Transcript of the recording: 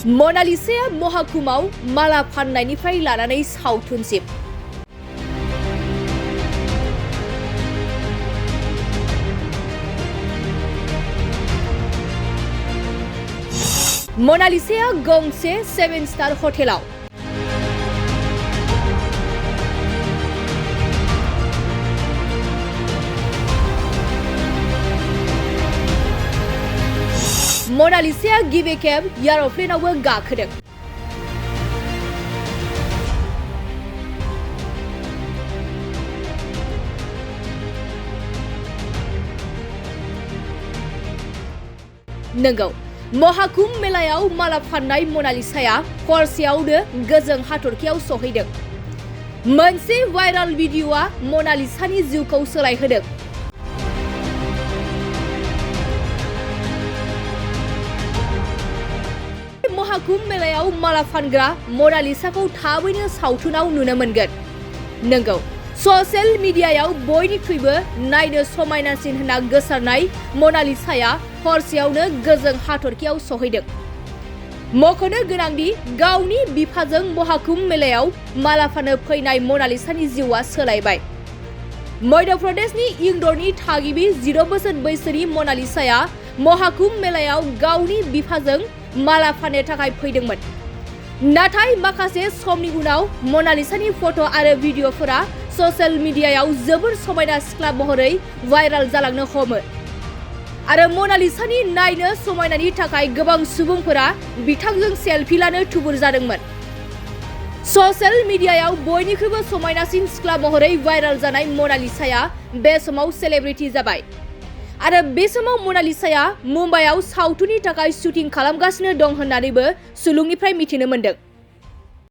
मनालिसाया महाकुमाव माला फाननायनिफ्राय लानानै सावथुनसिम मनालिसाया गंसे 7 स्टार हटेलाव मनालिसाया गिबि खेब एर'प्लेनावबो गाखोदों। नंगौ महाकुम्भ मेलायाव माला फाननाय मनालिसाया हरसेयावनो गोजों हाथरखियाव सहैदों। मोनसे भाइराल भिडिअ'आ मनालिसानि जिउखौ सोलायहोदों। महाकुम्भ मेलायाव माला फानग्रा मनालिसाखौ थाबैनो सावथुनाव नुनो मोनगोन। नंगौ ससियेल मिडियायाव बयनिख्रुइबो नायनो समायनासिन होनना गोसारनाय मनालिसाया हरसेयावनो गोजों हाथरखियाव सहैदों। मख'नो गोनांदि गावनि बिफाजों महाकुम्भ मेलायाव माला फाननो फैनाय मनालिसानि जिउआ सोलायबाय। मध्य प्रदेशनि इंदौरनि थागिबि 0 बोसोर बैसोनि मनालिसाया महाकुम्भ मेलायाव गावनि बिफाजों माला फाननो थाखाय फैदोंमोन। नाथाय माखासे समनि उनाव मनालिसानि फट' आरो भिडिअ'फोरा ससियेल मिडियायाव जोबोर समायना सिख्ला महरै भाइराल जालांनो हमो आरो मनालिसानि नायनो समायनानि थाखाय गोबां सुबुंफोरा बिथांजों सेलफि लानो थुबुर जादोंमोन। ससियेल मिडियायाव बयनिख्रुइबो समायनासिन सिख्ला महरै भाइराल जानाय मनालिसाया बे समाव सेलेब्रिटि जाबाय आरो बे समाव मनालिसाया मुम्बाइआव सावथुननि थाखाय शुटिं खालामगासिनो दं होननानैबो सुलुंनिफ्राय मिथिनो मोनदों।